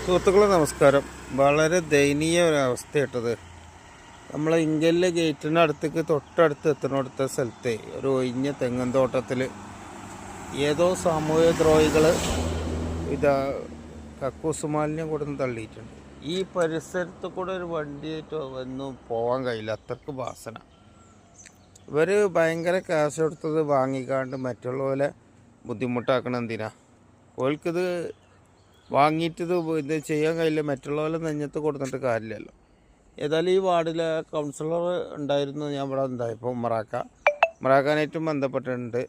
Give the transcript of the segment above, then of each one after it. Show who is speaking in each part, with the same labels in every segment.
Speaker 1: സുഹൃത്തുക്കളെ നമസ്കാരം. വളരെ ദയനീയ ഒരവസ്ഥയായിട്ടത്. നമ്മളെ ഇങ്കലിലെ ഗേറ്റിൻ്റെ അടുത്തേക്ക് തൊട്ടടുത്ത് എത്തുന്നിടത്ത സ്ഥലത്തെ ഒരു ഒഴിഞ്ഞ തെങ്ങൻ തോട്ടത്തിൽ ഏതോ സാമൂഹ്യ ദ്രോഹികൾ കക്കൂസ് മാലിന്യം കൊടുന്ന് തള്ളിയിട്ടുണ്ട്. ഈ പരിസരത്ത് കൂടെ ഒരു വണ്ടിയായിട്ട് ഒന്നും പോകാൻ കഴിയില്ല, അത്രക്ക് വാസന. ഇവർ ഭയങ്കര കാശ് കൊടുത്തത് വാങ്ങിക്കാണ്ട് മറ്റുള്ള പോലെ ബുദ്ധിമുട്ടാക്കണം. എന്തിനാ ഓൽക്കിത് വാങ്ങിയിട്ട് ഇത് ചെയ്യാൻ കഴിയില്ല, മറ്റുള്ള പോലെ നെഞ്ഞത്ത് കൊടുത്തിട്ട് കാര്യമില്ലല്ലോ. ഏതായാലും ഈ വാർഡിലെ കൗൺസിലർ ഉണ്ടായിരുന്നു, ഞാൻ ഇവിടെ ഉണ്ടായപ്പോൾ ഉമ്മറാക്കാനായിട്ടും ബന്ധപ്പെട്ടിട്ടുണ്ട്.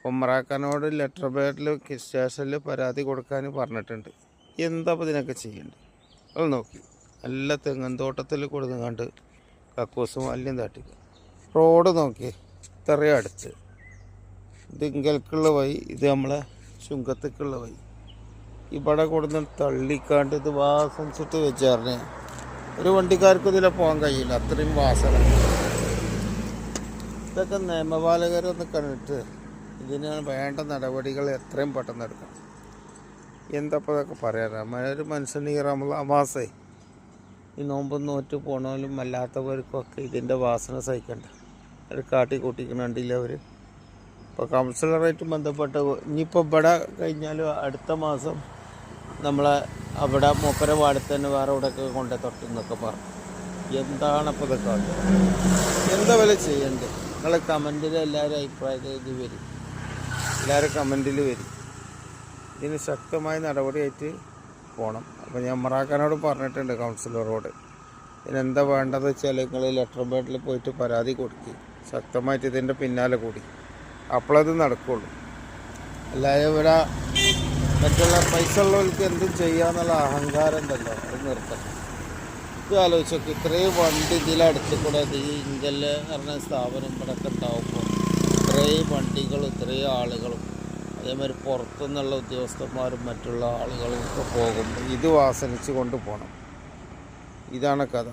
Speaker 1: ഉമ്മറാക്കാനോട് ലെറ്റർ പേഡിൽ സ്റ്റേഷനിൽ പരാതി കൊടുക്കാൻ പറഞ്ഞിട്ടുണ്ട്. എന്താ അപ്പോൾ ഇതിനൊക്കെ ചെയ്യേണ്ടത്? അത് നോക്കി നല്ല തെങ്ങൻ തോട്ടത്തിൽ കൊടുങ്ങാണ്ട് കക്കൂസ് മാലിന്യം തട്ടിക്കുക. റോഡ് നോക്കി ഇത്രയും അടുത്ത്, ഇത് ഇങ്കൽക്കുള്ള വഴി, ഇത് നമ്മളെ ചുങ്കത്തേക്കുള്ള വഴി. ഇവിടെ കൊടുന്ന് തള്ളിക്കാണ്ട് ഇത് വാസനിച്ചിട്ട് വെച്ചാറിന് ഒരു വണ്ടിക്കാർക്കും ഇതിലെ പോകാൻ കഴിയില്ല, അത്രയും വാസന. ഇതൊക്കെ നിയമപാലകരൊന്ന് കണ്ടിട്ട് ഇതിന് വേണ്ട നടപടികൾ എത്രയും പെട്ടെന്ന് എടുക്കണം. എന്തപ്പോൾ ഇതൊക്കെ പറയാറ്? ഒരു മനുഷ്യന് ഈ റമളാൻ ഈ നോമ്പ് നോറ്റ് പോണവരും അല്ലാത്തവർക്കൊക്കെ ഇതിൻ്റെ വാസന സഹിക്കണ്ട. ഒരു കാട്ടി കൂട്ടിക്കണ്ടില്ല അവർ. ഇപ്പോൾ കൗൺസിലറായിട്ട് ബന്ധപ്പെട്ട് ഇനിയിപ്പോൾ ഇവിടെ കഴിഞ്ഞാലും അടുത്ത മാസം നമ്മളെ അവിടെ മൂപ്പര വാർഡിൽ തന്നെ വേറെ ഇവിടെയൊക്കെ കൊണ്ടു തൊട്ടെന്നൊക്കെ പറഞ്ഞു. എന്താണിപ്പോൾ ഇതൊക്കെ എന്താ വില ചെയ്യേണ്ടത്? നിങ്ങൾ കമൻറ്റിൽ എല്ലാവരും അഭിപ്രായത്തിൽ ഇത് വരും, എല്ലാവരും കമൻറ്റിൽ വരും. ഇതിന് ശക്തമായ നടപടിയായിട്ട് പോകണം. അപ്പോൾ ഞാൻ ഉമ്മറാക്കാനോട് പറഞ്ഞിട്ടുണ്ട്, കൗൺസിലറോട്. ഇതിനെന്താ വേണ്ടതെന്ന് വെച്ചാൽ നിങ്ങൾ ലെറ്റർ പേഡിൽ പോയിട്ട് പരാതി കൊടുക്കുക, ശക്തമായിട്ട് ഇതിൻ്റെ പിന്നാലെ കൂടി, അപ്പോഴത് നടക്കുള്ളൂ. അല്ലാതെ ഇവിടെ മറ്റുള്ള പൈസ ഉള്ളവർക്ക് എന്തും ചെയ്യാന്നുള്ള അഹങ്കാരം ഉണ്ടല്ലോ, അത് നിർത്തണം. ഇത് ആലോചിച്ചൊക്കെ ഇത്രയും വണ്ടി ഇതിലടുത്ത് കൂടെ ഈ ഇങ്കല് പറഞ്ഞ സ്ഥാപനം ഇവിടെയൊക്കെ ഉണ്ടാവുമ്പോൾ ഇത്രയും വണ്ടികളും ഇത്രയും ആളുകളും അതേമാതിരി പുറത്തുനിന്നുള്ള ഉദ്യോഗസ്ഥന്മാരും മറ്റുള്ള ആളുകളും ഒക്കെ പോകുമ്പോൾ ഇത് വാസനിച്ച് കൊണ്ടുപോകണം. ഇതാണ് കഥ.